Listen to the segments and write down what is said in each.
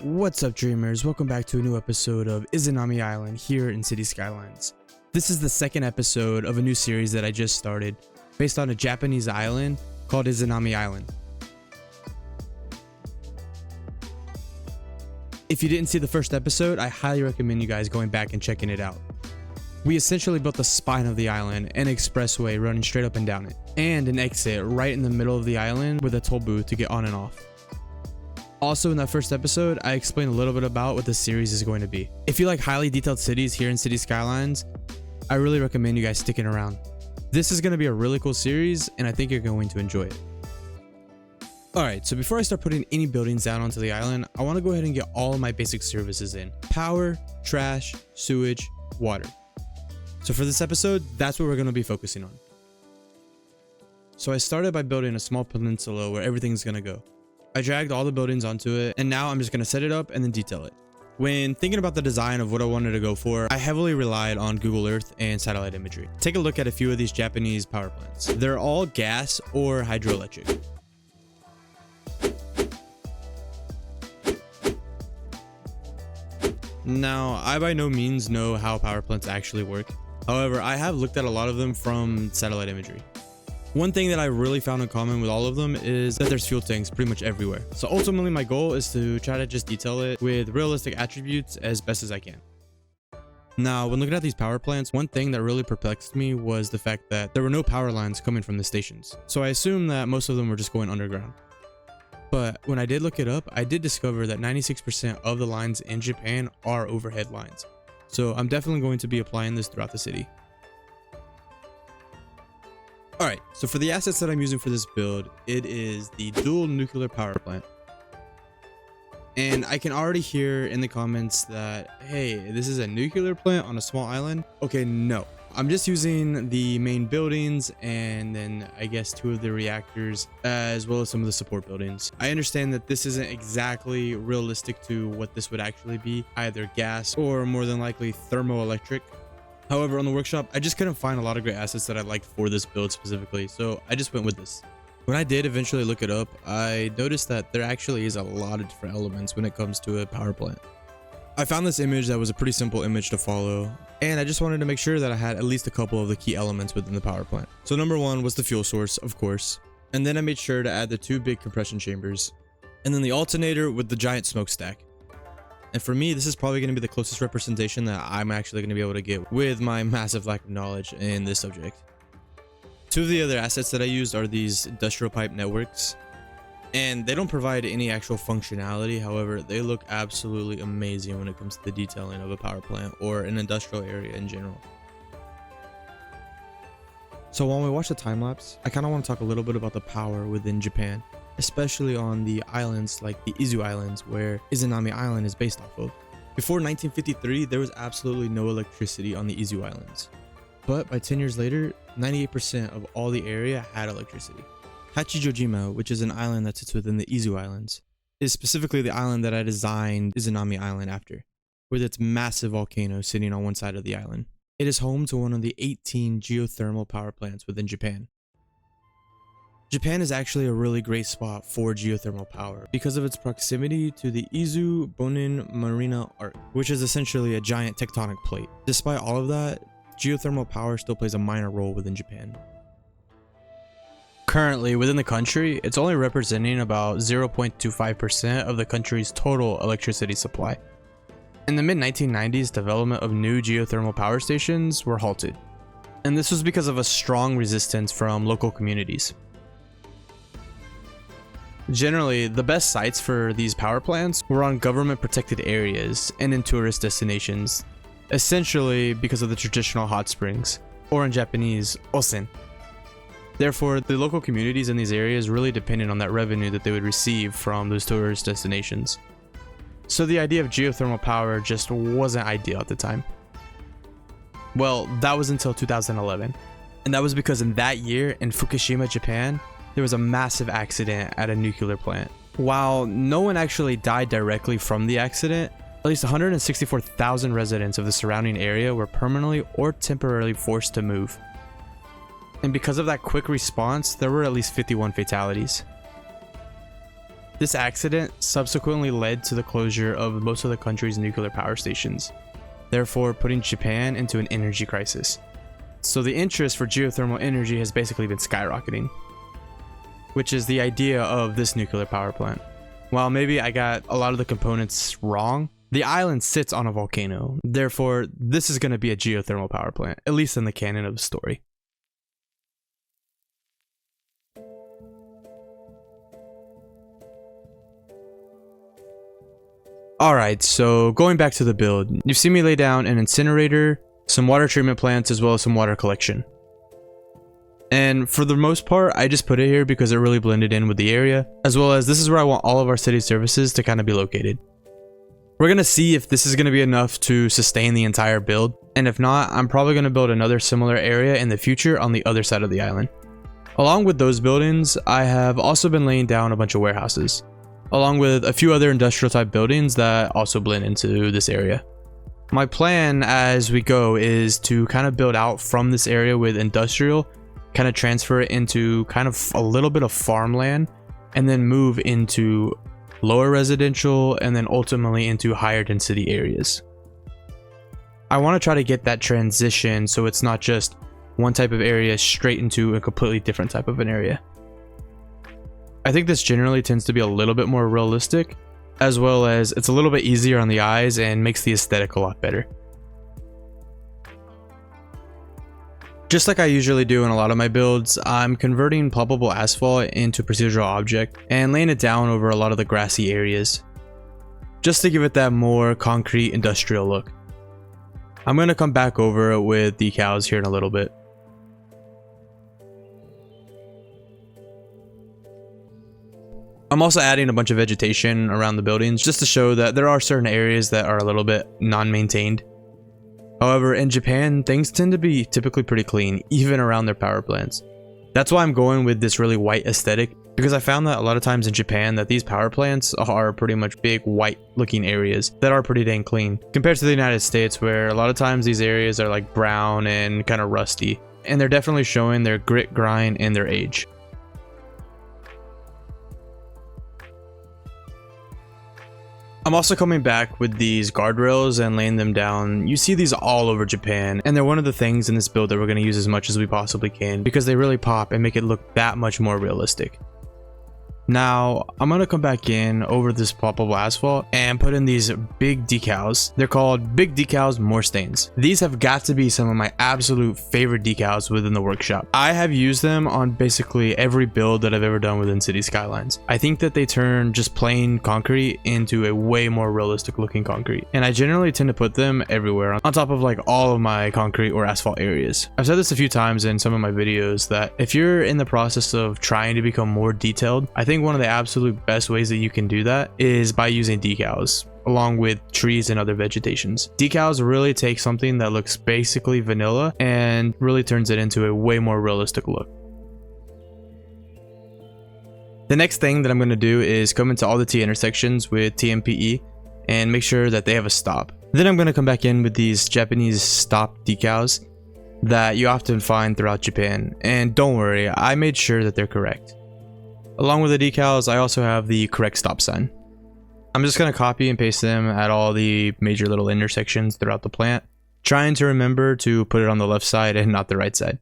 What's up, dreamers? Welcome back to a new episode of Izanami Island here in City Skylines. This is the second episode of a new series that I just started based on a Japanese island called Izanami Island. If you didn't see the first episode, I highly recommend you guys going back and checking it out. We essentially built the spine of the island, an expressway running straight up and down it, and an exit right in the middle of the island with a toll booth to get on and off. Also, in that first episode, I explained a little bit about what the series is going to be. If you like highly detailed cities here in City Skylines, I really recommend you guys sticking around. This is going to be a really cool series, and I think you're going to enjoy it. Alright, so before I start putting any buildings down onto the island, I want to go ahead and get all of my basic services in. Power, trash, sewage, water. So for this episode, that's what we're going to be focusing on. So I started by building a small peninsula where everything's going to go. I dragged all the buildings onto it, and now I'm just going to set it up and then detail it. When thinking about the design of what I wanted to go for, I heavily relied on Google Earth and satellite imagery. Take a look at a few of these Japanese power plants. They're all gas or hydroelectric. Now, I by no means know how power plants actually work. However, I have looked at a lot of them from satellite imagery. One thing that I really found in common with all of them is that there's fuel tanks pretty much everywhere. So ultimately my goal is to try to just detail it with realistic attributes as best as I can. Now, when looking at these power plants, one thing that really perplexed me was the fact that there were no power lines coming from the stations. So I assumed that most of them were just going underground. But when I did look it up, I did discover that 96% of the lines in Japan are overhead lines. So I'm definitely going to be applying this throughout the city. Alright, so for the assets that I'm using for this build, it is the dual nuclear power plant. And I can already hear in the comments that, hey, this is a nuclear plant on a small island. Okay, no. I'm just using the main buildings and then I guess 2 of the reactors as well as some of the support buildings. I understand that this isn't exactly realistic to what this would actually be, either gas or more than likely thermoelectric. However, on the workshop, I just couldn't find a lot of great assets that I liked for this build specifically, so I just went with this. When I did eventually look it up, I noticed that there actually is a lot of different elements when it comes to a power plant. I found this image that was a pretty simple image to follow, and I just wanted to make sure that I had at least a couple of the key elements within the power plant. So number 1 was the fuel source, of course, and then I made sure to add the 2 big compression chambers, and then the alternator with the giant smokestack. And for me, this is probably going to be the closest representation that I'm actually going to be able to get with my massive lack of knowledge in this subject. 2 of the other assets that I used are these industrial pipe networks. And they don't provide any actual functionality. However, they look absolutely amazing when it comes to the detailing of a power plant or an industrial area in general. So while we watch the time lapse, I kind of want to talk a little bit about the power within Japan, especially on the islands like the Izu Islands where Izanami Island is based off of. Before 1953, there was absolutely no electricity on the Izu Islands. But by 10 years later, 98% of all the area had electricity. Hachijojima, which is an island that sits within the Izu Islands, is specifically the island that I designed Izanami Island after, with its massive volcano sitting on one side of the island. It is home to one of the 18 geothermal power plants within Japan. Japan is actually a really great spot for geothermal power because of its proximity to the Izu Bonin Marina Arc, which is essentially a giant tectonic plate. Despite all of that, geothermal power still plays a minor role within Japan. Currently, within the country, it's only representing about 0.25% of the country's total electricity supply. In the mid-1990s, development of new geothermal power stations were halted, and this was because of a strong resistance from local communities. Generally, the best sites for these power plants were on government protected areas and in tourist destinations, essentially because of the traditional hot springs, or in Japanese, onsen. Therefore, the local communities in these areas really depended on that revenue that they would receive from those tourist destinations. So the idea of geothermal power just wasn't ideal at the time. Well, that was until 2011, and that was because in that year in Fukushima, Japan, there was a massive accident at a nuclear plant. While no one actually died directly from the accident, at least 164,000 residents of the surrounding area were permanently or temporarily forced to move. And because of that quick response, there were at least 51 fatalities. This accident subsequently led to the closure of most of the country's nuclear power stations, therefore putting Japan into an energy crisis. So the interest for geothermal energy has basically been skyrocketing, which is the idea of this nuclear power plant. While maybe I got a lot of the components wrong, the island sits on a volcano, therefore this is going to be a geothermal power plant, at least in the canon of the story. Alright, so going back to the build, you've seen me lay down an incinerator, some water treatment plants, as well as some water collection. And for the most part, I just put it here because it really blended in with the area, as well as this is where I want all of our city services to kind of be located. We're going to see if this is going to be enough to sustain the entire build, and if not, I'm probably going to build another similar area in the future on the other side of the island. Along with those buildings, I have also been laying down a bunch of warehouses, along with a few other industrial type buildings that also blend into this area. My plan as we go is to kind of build out from this area with industrial, kind of transfer it into kind of a little bit of farmland, and then move into lower residential, and then ultimately into higher density areas. I want to try to get that transition so it's not just one type of area straight into a completely different type of an area. I think this generally tends to be a little bit more realistic, as well as it's a little bit easier on the eyes and makes the aesthetic a lot better. Just like I usually do in a lot of my builds, I'm converting ploppable asphalt into procedural object and laying it down over a lot of the grassy areas, just to give it that more concrete industrial look. I'm going to come back over it with decals here in a little bit. I'm also adding a bunch of vegetation around the buildings just to show that there are certain areas that are a little bit non-maintained. However, in Japan, things tend to be typically pretty clean, even around their power plants. That's why I'm going with this really white aesthetic, because I found that a lot of times in Japan that these power plants are pretty much big white looking areas that are pretty dang clean, compared to the United States where a lot of times these areas are like brown and kind of rusty, and they're definitely showing their grit, grind, and their age. I'm also coming back with these guardrails and laying them down. You see these all over Japan, and they're one of the things in this build that we're going to use as much as we possibly can because they really pop and make it look that much more realistic. Now, I'm going to come back in over this ploppable asphalt and put in these big decals. They're called Big Decals More Stains. These have got to be some of my absolute favorite decals within the workshop. I have used them on basically every build that I've ever done within City Skylines. I think that they turn just plain concrete into a way more realistic looking concrete. And I generally tend to put them everywhere on top of like all of my concrete or asphalt areas. I've said this a few times in some of my videos that if you're in the process of trying to become more detailed, I think one of the absolute best ways that you can do that is by using decals along with trees and other vegetations. Decals really take something that looks basically vanilla and really turns it into a way more realistic look. The next thing that I'm going to do is come into all the T intersections with TMPE and make sure that they have a stop. Then I'm going to come back in with these Japanese stop decals that you often find throughout Japan, and don't worry, I made sure that they're correct. Along with the decals, I also have the correct stop sign. I'm just going to copy and paste them at all the major little intersections throughout the plant, trying to remember to put it on the left side and not the right side.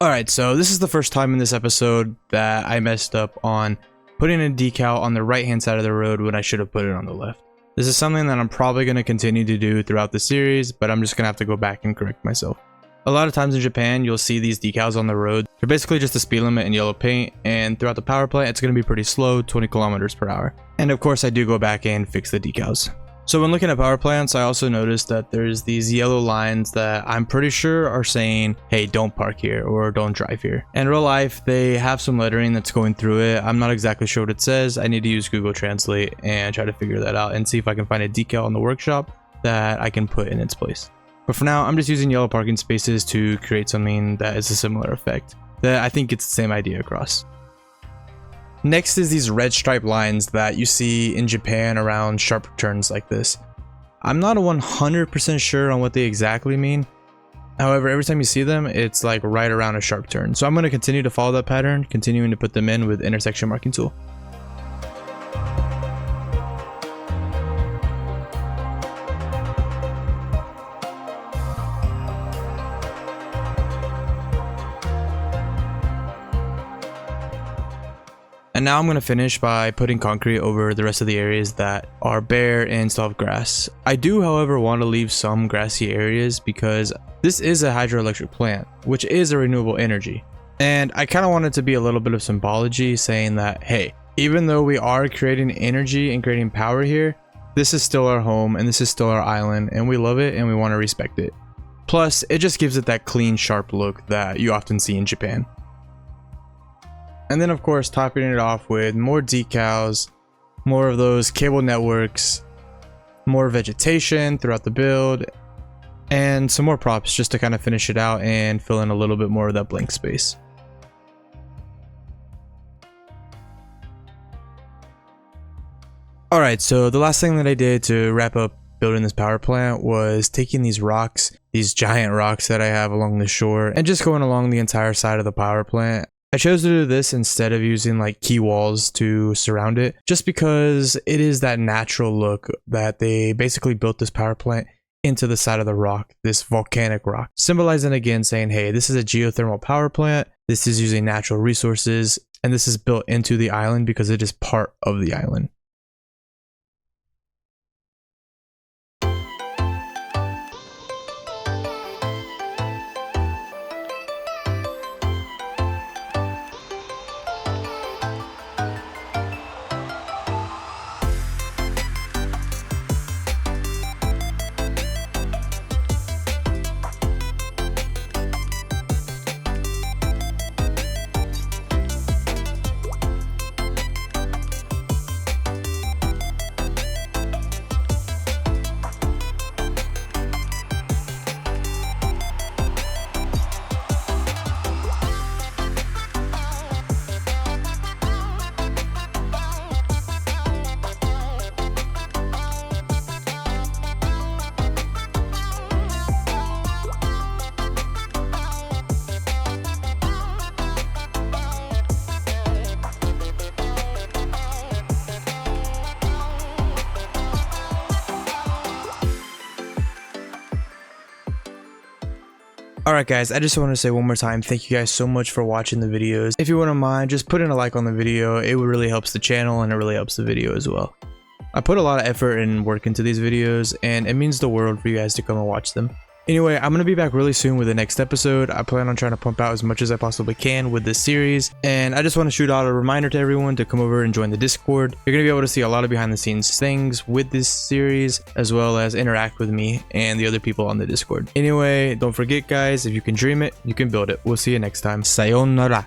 Alright, so this is the first time in this episode that I messed up on putting a decal on the right hand side of the road when I should have put it on the left. This is something that I'm probably going to continue to do throughout the series, but I'm just going to have to go back and correct myself. A lot of times in Japan, you'll see these decals on the road. They're basically just a speed limit in yellow paint, and throughout the power plant, it's going to be pretty slow, 20 kilometers per hour. And of course, I do go back and fix the decals. So when looking at power plants, I also noticed that there's these yellow lines that I'm pretty sure are saying, hey, don't park here or don't drive here. In real life, they have some lettering that's going through it. I'm not exactly sure what it says. I need to use Google Translate and try to figure that out and see if I can find a decal in the workshop that I can put in its place. But for now, I'm just using yellow parking spaces to create something that is a similar effect that I think gets the same idea across. Next is these red stripe lines that you see in Japan around sharp turns like this. I'm not 100% sure on what they exactly mean. However, every time you see them, it's like right around a sharp turn. So I'm going to continue to follow that pattern, continuing to put them in with intersection marking tool. And now I'm going to finish by putting concrete over the rest of the areas that are bare and still have grass. I do, however, want to leave some grassy areas because this is a hydroelectric plant, which is a renewable energy. And I kind of want it to be a little bit of symbology saying that, hey, even though we are creating energy and creating power here, this is still our home and this is still our island and we love it and we want to respect it. Plus, it just gives it that clean, sharp look that you often see in Japan. And then of course topping it off with more decals, more of those cable networks, more vegetation throughout the build, and some more props just to kind of finish it out and fill in a little bit more of that blank space. Alright, so the last thing that I did to wrap up building this power plant was taking these rocks, these giant rocks that I have along the shore, and just going along the entire side of the power plant. I chose to do this instead of using like key walls to surround it, just because it is that natural look that they basically built this power plant into the side of the rock, this volcanic rock, symbolizing again saying, hey, this is a geothermal power plant, this is using natural resources, and this is built into the island because it is part of the island. Alright guys, I just want to say one more time, thank you guys so much for watching the videos. If you wouldn't mind, just put in a like on the video. It really helps the channel and it really helps the video as well. I put a lot of effort and work into these videos and it means the world for you guys to come and watch them. Anyway, I'm going to be back really soon with the next episode. I plan on trying to pump out as much as I possibly can with this series. And I just want to shoot out a reminder to everyone to come over and join the Discord. You're going to be able to see a lot of behind the scenes things with this series, as well as interact with me and the other people on the Discord. Anyway, don't forget guys, if you can dream it, you can build it. We'll see you next time. Sayonara.